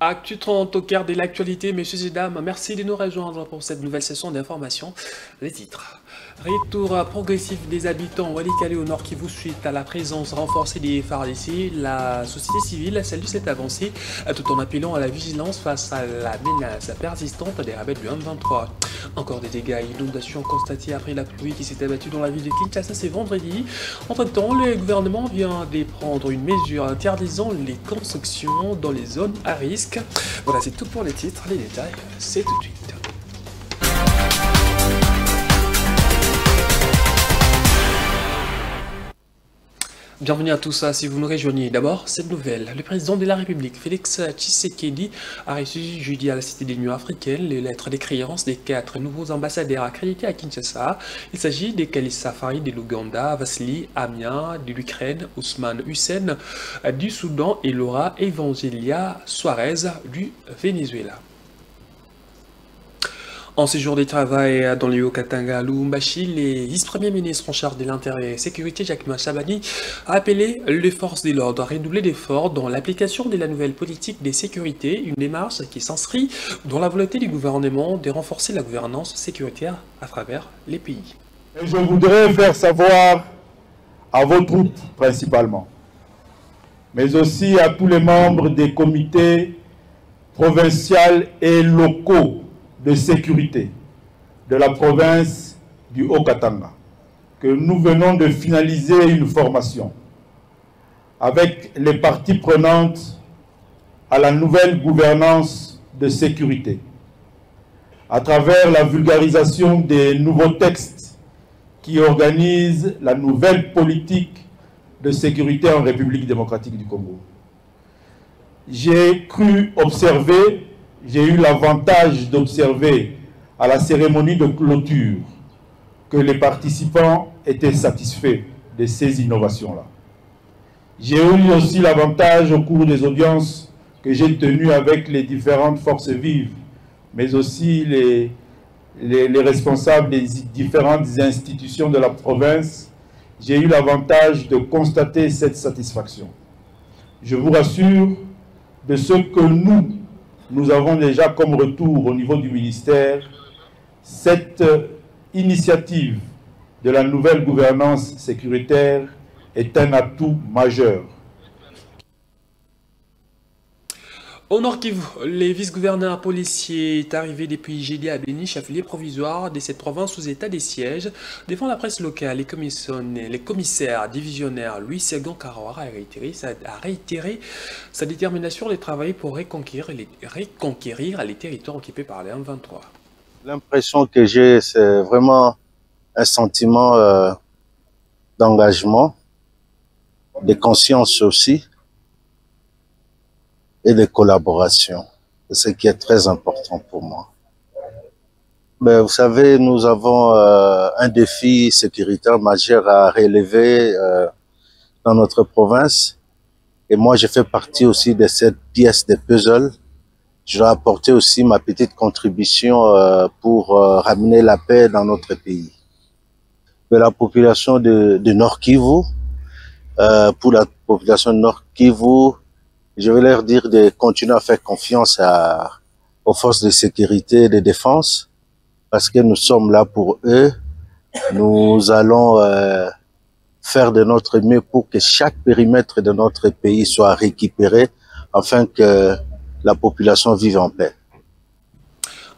Actu 30 au cœur de l'actualité, messieurs et dames, merci de nous rejoindre pour cette nouvelle session d'information. Les titres. Retour progressif des habitants Walikale au Nord Kivu suite à la présence renforcée des FARDC. La société civile salue cette avancée tout en appelant à la vigilance face à la menace persistante des rebelles du M23. Encore des dégâts et inondations constatés après la pluie qui s'est abattue dans la ville de Kinshasa ce vendredi. Entre-temps, le gouvernement vient de prendre une mesure interdisant les constructions dans les zones à risque. Voilà, c'est tout pour les titres. Les détails, c'est tout de suite. Bienvenue à tous si vous nous rejoignez. D'abord, cette nouvelle. Le président de la République, Félix Tshisekedi, a reçu jeudi à la Cité de l'Union africaine les lettres de créance des 4 nouveaux ambassadeurs accrédités à Kinshasa. Il s'agit de Kalissa Farid de l'Ouganda, Vassili Amia de l'Ukraine, Ousmane Hussein du Soudan et Laura Evangelia Suarez du Venezuela. En séjour de travail dans le Haut-Katanga à Lubumbashi, les vice-premiers ministres en charge de l'intérêt et sécurité, Jacques Mashabani, a appelé les forces de l'ordre à redoubler d'efforts dans l'application de la nouvelle politique de sécurité, une démarche qui s'inscrit dans la volonté du gouvernement de renforcer la gouvernance sécuritaire à travers les pays. Et je voudrais faire savoir à vos troupes principalement, mais aussi à tous les membres des comités provinciaux et locaux de sécurité de la province du Haut-Katanga, que nous venons de finaliser une formation avec les parties prenantes à la nouvelle gouvernance de sécurité, à travers la vulgarisation des nouveaux textes qui organisent la nouvelle politique de sécurité en République démocratique du Congo. J'ai cru observer, j'ai eu l'avantage d'observer à la cérémonie de clôture que les participants étaient satisfaits de ces innovations-là. J'ai eu aussi l'avantage au cours des audiences que j'ai tenues avec les différentes forces vives, mais aussi les responsables des différentes institutions de la province. J'ai eu l'avantage de constater cette satisfaction. Je vous rassure de ce que nous avons déjà comme retour au niveau du ministère. Cette initiative de la nouvelle gouvernance sécuritaire est un atout majeur. Au Nord Kivu, le vice-gouverneur policier est arrivé depuis jeudi à Béni, chef-lieu provisoire de cette province sous état de siège. Devant la presse locale, les commissaires divisionnaires Louis Segon Karawara a réitéré sa détermination de travailler pour reconquérir les territoires occupés par les M23. L'impression que j'ai, c'est vraiment un sentiment d'engagement, de conscience aussi, et de collaboration, ce qui est très important pour moi. Mais vous savez, nous avons un défi sécuritaire majeur à relever dans notre province. Et moi, je fais partie aussi de cette pièce de puzzle. Je dois apporter aussi ma petite contribution pour ramener la paix dans notre pays. Mais la population de Nord Kivu, pour la population de Nord Kivu, je vais leur dire de continuer à faire confiance aux forces de sécurité et de défense parce que nous sommes là pour eux. Nous allons faire de notre mieux pour que chaque périmètre de notre pays soit récupéré afin que la population vive en paix.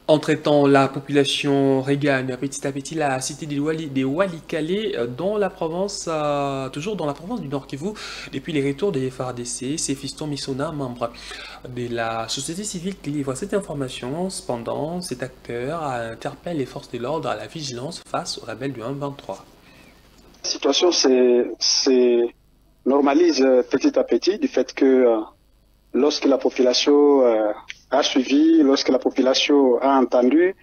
Entre-temps, la population regagne petit à petit la cité des Walikale dans la province, toujours dans la province du Nord Kivu, depuis les retours des FARDC. C'est Fiston Misona, membre de la société civile, qui livre cette information. Cependant, cet acteur interpelle les forces de l'ordre à la vigilance face aux rebelles du M23. La situation se normalise petit à petit du fait que lorsque la population a suivi, lorsque la population a entendu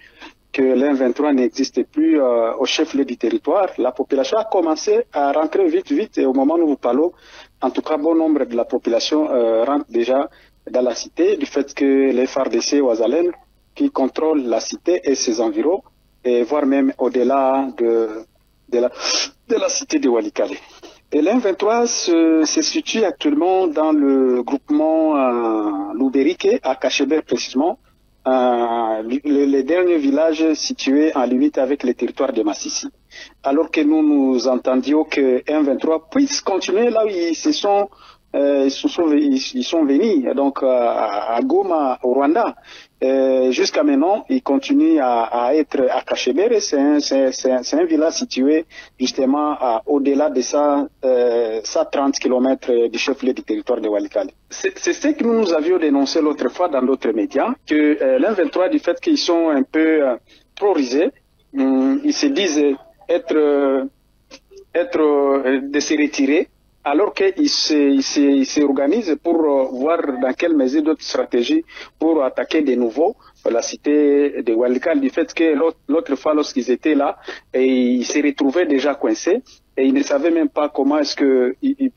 que l'M23 n'existait plus au chef-lieu du territoire, la population a commencé à rentrer vite et au moment où nous parlons, en tout cas bon nombre de la population rentre déjà dans la cité du fait que les FARDC Ouazalène qui contrôlent la cité et ses environs, et voire même au-delà de la cité de Walikale. Et l'M23 se situe actuellement dans le groupement Louberique, à Cachebert précisément, les derniers villages situés en limite avec le territoire de Massissi. Alors que nous entendions que M23 puisse continuer là où ils sont venus, donc à Goma, au Rwanda. Jusqu'à maintenant, ils continuent à être à Cachebere. C'est un village situé justement au-delà de ça, 130 km du chef-lieu du territoire de Walikale. C'est ce que nous avions dénoncé l'autre fois dans d'autres médias, que l'M23, du fait qu'ils sont un peu trop risés, ils se disent de se retirer, alors qu'ils se organisent pour voir dans quelle mesure d'autres stratégies pour attaquer de nouveau la cité de Walikale, du fait que l'autre fois, lorsqu'ils étaient là, et ils se retrouvaient déjà coincés, et ils ne savaient même pas comment est-ce que ils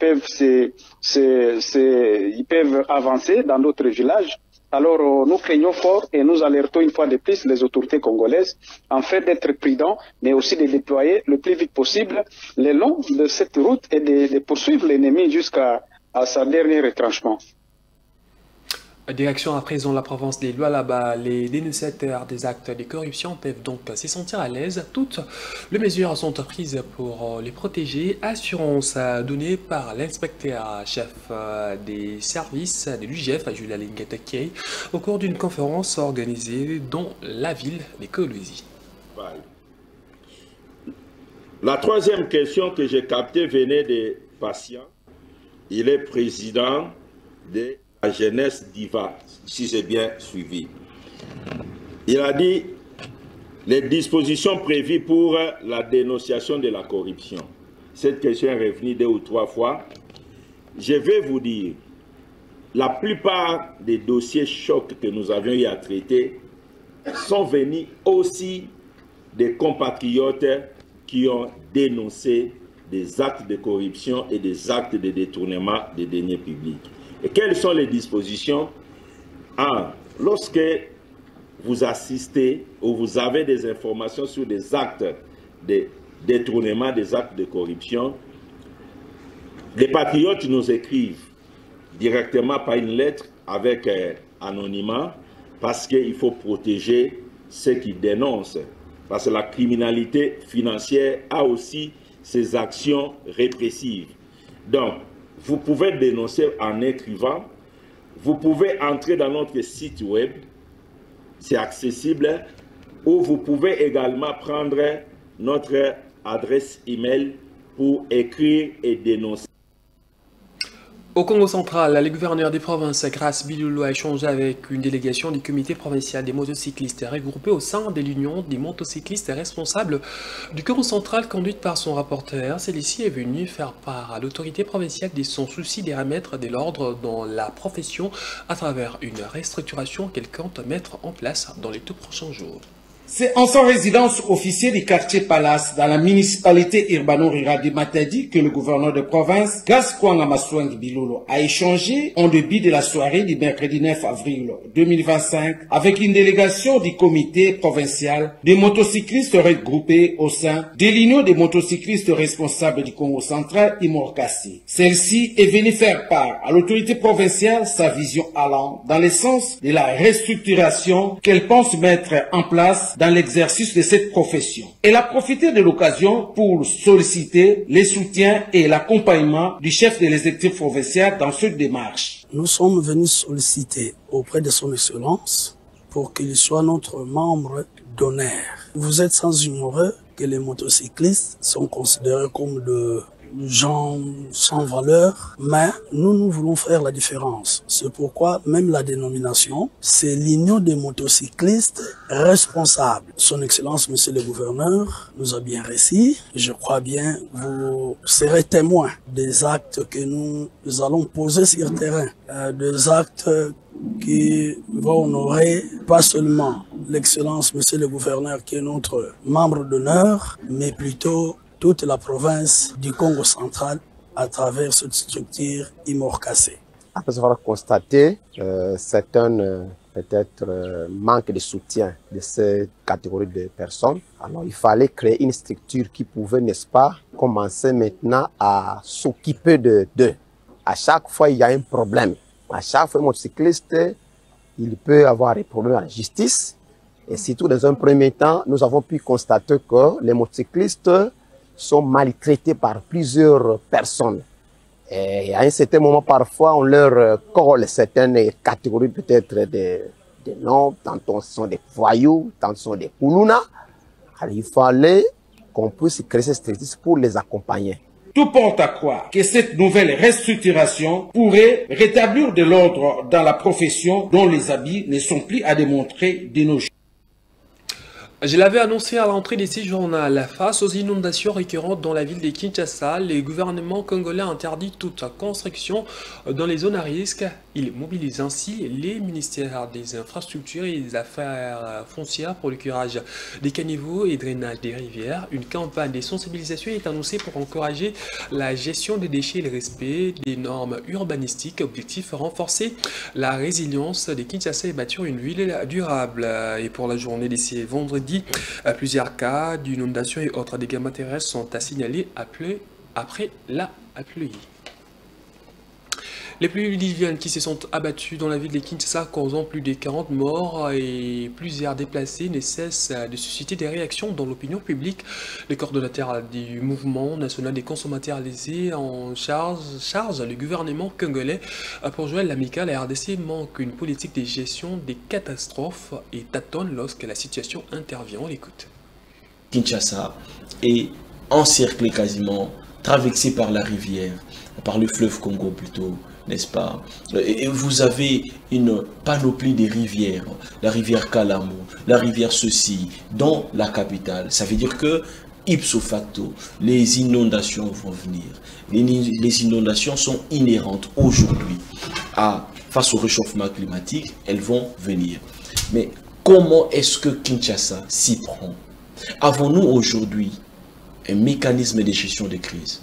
peuvent avancer dans d'autres villages. Alors, nous craignons fort et nous alertons une fois de plus les autorités congolaises en fait d'être prudents, mais aussi de déployer le plus vite possible le long de cette route et de poursuivre l'ennemi jusqu'à sa dernier retranchement. Direction à présent la province des Lualaba, les dénonciateurs des actes de corruption peuvent donc se sentir à l'aise. Toutes les mesures sont prises pour les protéger. Assurance donnée par l'inspecteur-chef des services de l'UGF, Julia Lingetekei, au cours d'une conférence organisée dans la ville de Kolwezi. La troisième question que j'ai captée venait des patients. Il est président de la jeunesse d'IVA, si j'ai bien suivi. Il a dit les dispositions prévues pour la dénonciation de la corruption. Cette question est revenue 2 ou 3 fois. Je vais vous dire, la plupart des dossiers chocs que nous avions eu à traiter sont venus aussi des compatriotes qui ont dénoncé des actes de corruption et des actes de détournement des deniers publics. Et quelles sont les dispositions? Lorsque vous assistez ou vous avez des informations sur des actes de détournement, des actes de corruption, les patriotes nous écrivent directement par une lettre avec anonymat, parce qu'il faut protéger ceux qui dénoncent. Parce que la criminalité financière a aussi ses actions répressives. Donc, vous pouvez dénoncer en écrivant, vous pouvez entrer dans notre site web, c'est accessible, ou vous pouvez également prendre notre adresse email pour écrire et dénoncer. Au Congo central, le gouverneur des provinces, Grace Bilulu, a échangé avec une délégation du comité provincial des motocyclistes regroupée au sein de l'Union des motocyclistes responsables du Congo central conduite par son rapporteur. Celui-ci est venu faire part à l'autorité provinciale de son souci de remettre de l'ordre dans la profession à travers une restructuration qu'elle compte mettre en place dans les tout prochains jours. C'est en son résidence officielle du quartier Palace, dans la municipalité urbano-rurale de Matadi, que le gouverneur de province, Gaskwanga Maswangi Bilulu, a échangé en début de la soirée du mercredi 9 avril 2025 avec une délégation du comité provincial des motocyclistes regroupés au sein de l'Union des motocyclistes responsables du Congo central, Imorkasi. Celle-ci est venue faire part à l'autorité provinciale sa vision allant dans le sens de la restructuration qu'elle pense mettre en place dans l'exercice de cette profession. Elle a profité de l'occasion pour solliciter le soutien et l'accompagnement du chef de l'exécutif provincial dans cette démarche. Nous sommes venus solliciter auprès de son Excellence pour qu'il soit notre membre d'honneur. Vous êtes sans ignorer que les motocyclistes sont considérés comme de gens sans valeur, mais nous voulons faire la différence. C'est pourquoi même la dénomination, c'est l'Union des motocyclistes responsables. Son Excellence, Monsieur le Gouverneur, nous a bien reçus. Je crois bien vous serez témoin des actes que nous allons poser sur le terrain, des actes qui vont honorer pas seulement l'Excellence, Monsieur le Gouverneur, qui est notre membre d'honneur, mais plutôt toute la province du Congo central à travers cette structure Imorkasi. Après avoir constaté certains peut-être manque de soutien de cette catégorie de personnes, alors il fallait créer une structure qui pouvait, n'est-ce pas, commencer maintenant à s'occuper d'eux. À chaque fois, il y a un problème. À chaque fois, un motocycliste, il peut avoir des problèmes en justice. Et surtout, dans un premier temps, nous avons pu constater que les motocyclistes sont maltraités par plusieurs personnes. Et à un certain moment, parfois, on leur colle certaines catégories, peut-être des noms, tantôt ce sont des voyous, tantôt ce sont des koulouna. Alors, il fallait qu'on puisse créer ces structures pour les accompagner. Tout porte à croire que cette nouvelle restructuration pourrait rétablir de l'ordre dans la profession dont les habits ne sont plus à démontrer de nos jours. Je l'avais annoncé à l'entrée de ce journal. Face aux inondations récurrentes dans la ville de Kinshasa, le gouvernement congolais interdit toute construction dans les zones à risque. Il mobilise ainsi les ministères des infrastructures et des affaires foncières pour le curage des caniveaux et drainage des rivières. Une campagne de sensibilisation est annoncée pour encourager la gestion des déchets et le respect des normes urbanistiques. Objectif, renforcer la résilience de Kinshasa et bâtir une ville durable. Et pour la journée d'ici vendredi, plusieurs cas d'inondation et autres dégâts matériels sont à signaler après la pluie. Les pluies diluviennes qui se sont abattues dans la ville de Kinshasa, causant plus de 40 morts et plusieurs déplacés, ne cessent de susciter des réactions dans l'opinion publique. Le coordonnateur du mouvement national des consommateurs lésés en charge le gouvernement congolais pour jouer l'amical. La RDC manque une politique de gestion des catastrophes et tâtonne lorsque la situation intervient. On l'écoute. Kinshasa est encerclé quasiment, traversé par la rivière, par le fleuve Congo plutôt, n'est-ce pas? Et vous avez une panoplie de rivières, la rivière Kalamu, la rivière ceci, dans la capitale. Ça veut dire que, ipso facto, les inondations vont venir. Les inondations sont inhérentes aujourd'hui face au réchauffement climatique, elles vont venir. Mais comment est-ce que Kinshasa s'y prend? Avons-nous aujourd'hui un mécanisme de gestion des crises?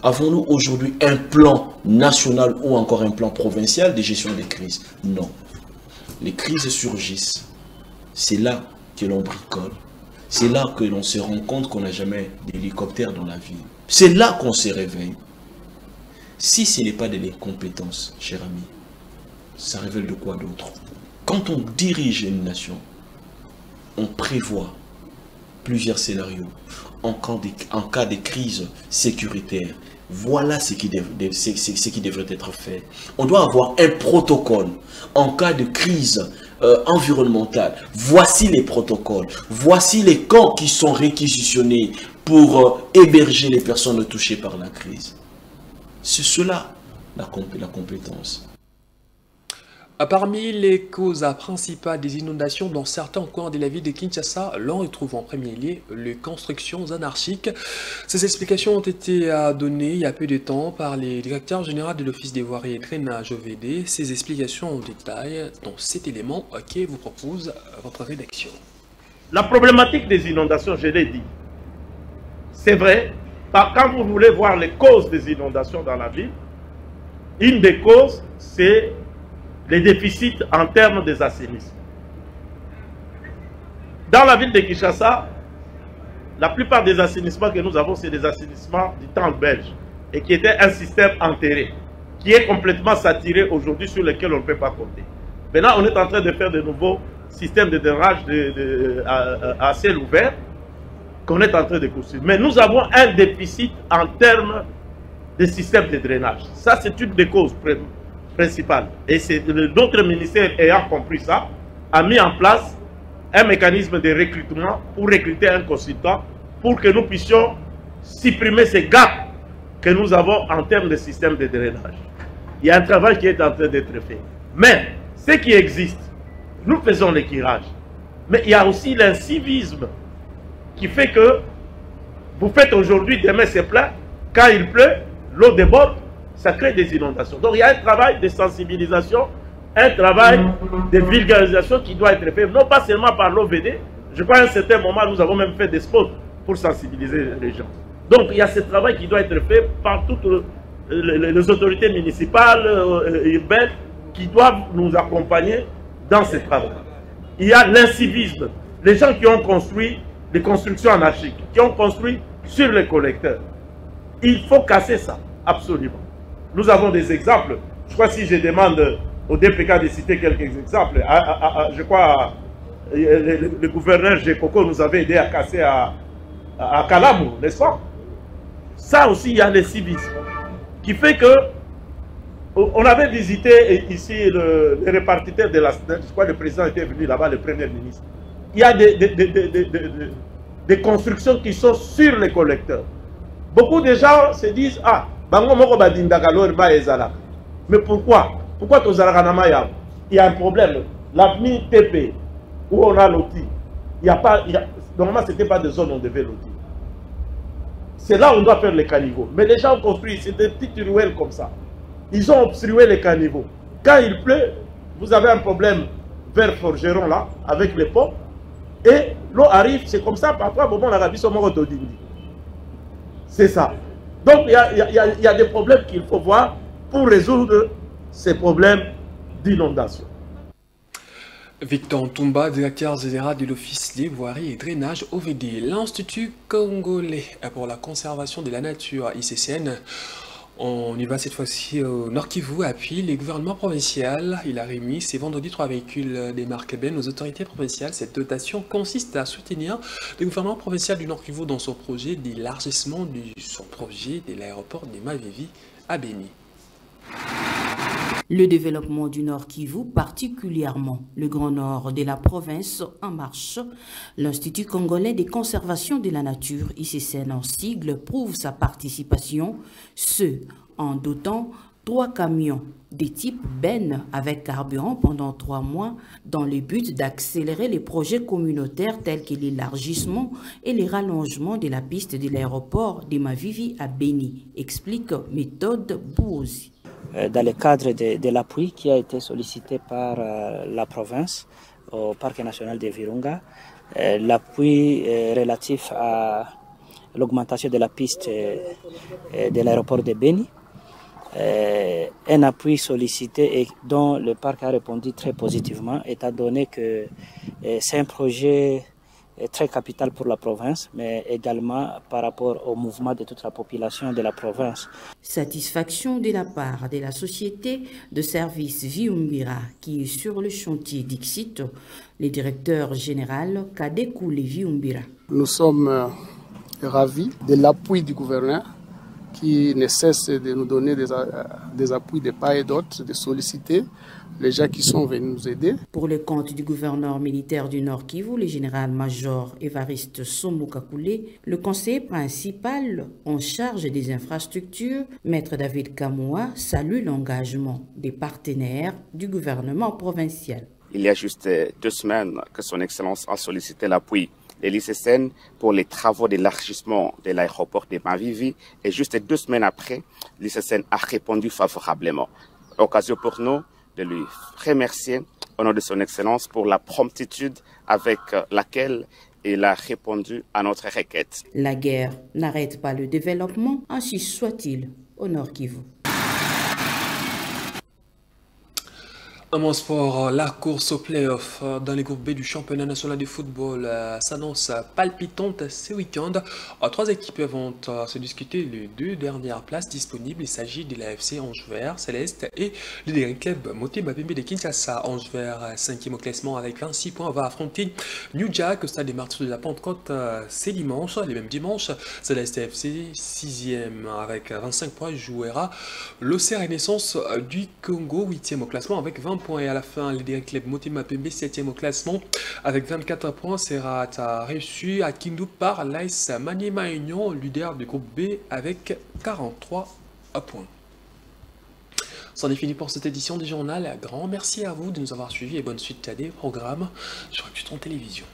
Avons-nous aujourd'hui un plan national ou encore un plan provincial de gestion des crises? Non. Les crises surgissent. C'est là que l'on bricole. C'est là que l'on se rend compte qu'on n'a jamais d'hélicoptère dans la ville. C'est là qu'on se réveille. Si ce n'est pas de l'incompétence, cher ami, ça révèle de quoi d'autre? Quand on dirige une nation, on prévoit plusieurs scénarios. En cas de crise sécuritaire, voilà ce qui devrait être fait. On doit avoir un protocole. En cas de crise environnementale, voici les protocoles. Voici les camps qui sont réquisitionnés pour héberger les personnes touchées par la crise. C'est cela la compétence. Parmi les causes principales des inondations dans certains coins de la ville de Kinshasa, l'on retrouve en premier lieu les constructions anarchiques. Ces explications ont été données il y a peu de temps par les directeurs généraux de l'Office des voiries et drainage OVD. Ces explications en détail dans cet élément que vous propose votre rédaction. La problématique des inondations, je l'ai dit, c'est vrai, quand vous voulez voir les causes des inondations dans la ville, une des causes, c'est les déficits en termes des assainissements. Dans la ville de Kinshasa, la plupart des assainissements que nous avons, c'est des assainissements du temps belge et qui était un système enterré, qui est complètement saturé aujourd'hui, sur lequel on ne peut pas compter. Maintenant, on est en train de faire de nouveaux systèmes de drainage à ciel ouvert qu'on est en train de construire. Mais nous avons un déficit en termes de système de drainage. Ça, c'est une des causes principale. Et c'est notre ministère, ayant compris ça, a mis en place un mécanisme de recrutement pour recruter un consultant pour que nous puissions supprimer ces gaps que nous avons en termes de système de drainage. Il y a un travail qui est en train d'être fait. Mais ce qui existe, nous faisons l'équirage. Mais il y a aussi l'incivisme qui fait que vous faites aujourd'hui, demain c'est plein, quand il pleut, l'eau déborde, ça crée des inondations. Donc il y a un travail de sensibilisation, un travail de vulgarisation qui doit être fait, non pas seulement par l'OVD. Je crois qu'à un certain moment, nous avons même fait des spots pour sensibiliser les gens. Donc il y a ce travail qui doit être fait par toutes les autorités municipales, urbaines, qui doivent nous accompagner dans ce travail. Il y a l'incivisme. Les gens qui ont construit des constructions anarchiques, qui ont construit sur les collecteurs, Il faut casser ça, absolument. Nous avons des exemples. Je crois que si je demande au DPK de citer quelques exemples, je crois le gouverneur Gekoko nous avait aidé à casser à Kalamou, n'est-ce pas? Ça aussi, il y a le civisme qui fait que on avait visité ici le répartiteur de la SNEL, je crois que le président était venu là-bas, le premier ministre. Il y a des constructions qui sont sur les collecteurs. Beaucoup de gens se disent, ah, mais pourquoi? Pourquoi il y a un problème. L'avenue TP, où on a loti, normalement, ce n'était pas des zones où on devait lotir. C'est là où on doit faire les caniveaux. Mais les gens ont construit, c'est des petites ruelles comme ça. Ils ont obstrué les caniveaux. Quand il pleut, vous avez un problème vers Forgeron là, avec les ponts, et l'eau arrive, c'est comme ça, parfois, bon, on a ravi son mort. C'est ça. Donc, il y a des problèmes qu'il faut voir pour résoudre ces problèmes d'inondation. Victor Ntumba, directeur général de l'Office des voiries et drainage OVD, l'Institut congolais pour la conservation de la nature, ICCN. On y va cette fois-ci au Nord Kivu, appuie les gouvernements provinciaux. Il a remis ces vendredi 3 véhicules des marques Ben aux autorités provinciales. Cette dotation consiste à soutenir le gouvernement provincial du Nord Kivu dans son projet d'élargissement de l'aéroport de Mavivi à Béni. Le développement du Nord Kivu, particulièrement le Grand Nord de la province, en marche. L'Institut congolais de conservation de la nature, ICCN en sigle, prouve sa participation, en dotant 3 camions de type Ben avec carburant pendant 3 mois dans le but d'accélérer les projets communautaires tels que l'élargissement et le rallongement de la piste de l'aéroport de Mavivi à Béni, explique Méthode Bouozi. Dans le cadre de l'appui qui a été sollicité par la province au Parc national de Virunga, l'appui relatif à l'augmentation de la piste de l'aéroport de Béni, un appui sollicité et dont le parc a répondu très positivement, étant donné que c'est un projet très capital pour la province, mais également par rapport au mouvement de toute la population de la province. Satisfaction de la part de la société de service Viumbira qui est sur le chantier d'Ixit, le directeur général Kadekoule Viumbira. Nous sommes ravis de l'appui du gouverneur qui ne cesse de nous donner des appuis de part et d'autre, de solliciter les gens qui sont venus nous aider. Pour le compte du gouverneur militaire du Nord Kivu, le général-major Évariste Somokakoulé, le conseiller principal en charge des infrastructures, Maître David Kamoua, salue l'engagement des partenaires du gouvernement provincial. Il y a juste 2 semaines que son Excellence a sollicité l'appui de l'ICCN pour les travaux d'élargissement de l'aéroport de Mavivi et juste 2 semaines après, l'ICCN a répondu favorablement. Occasion pour nous de lui remercier au nom de son Excellence pour la promptitude avec laquelle il a répondu à notre requête. La guerre n'arrête pas le développement, ainsi soit-il au Nord Kivu. En sport, la course au play-off dans les groupes B du championnat national de football s'annonce palpitante ce week-end. 3 équipes vont se discuter les 2 dernières places disponibles. Il s'agit de l'AFC Ange-Vert Céleste et le dernier club Motema Pembe de Kinshasa. Ange-Vert, 5e au classement avec 26 points, va affronter New Jack au stade des Martyrs de la Pentecôte ce dimanche. Les mêmes dimanches, Céleste FC, 6e avec 25 points, jouera l'OC Renaissance du Congo, 8e au classement avec 20 points. Et à la fin, le dernier club Motema Pembe, 7e au classement avec 24 points, sera reçu à Kindu par l'AS Maniema Union, leader du groupe B avec 43 points. C'en est fini pour cette édition du journal. Un grand merci à vous de nous avoir suivis et bonne suite à des programmes sur Culture Télévision.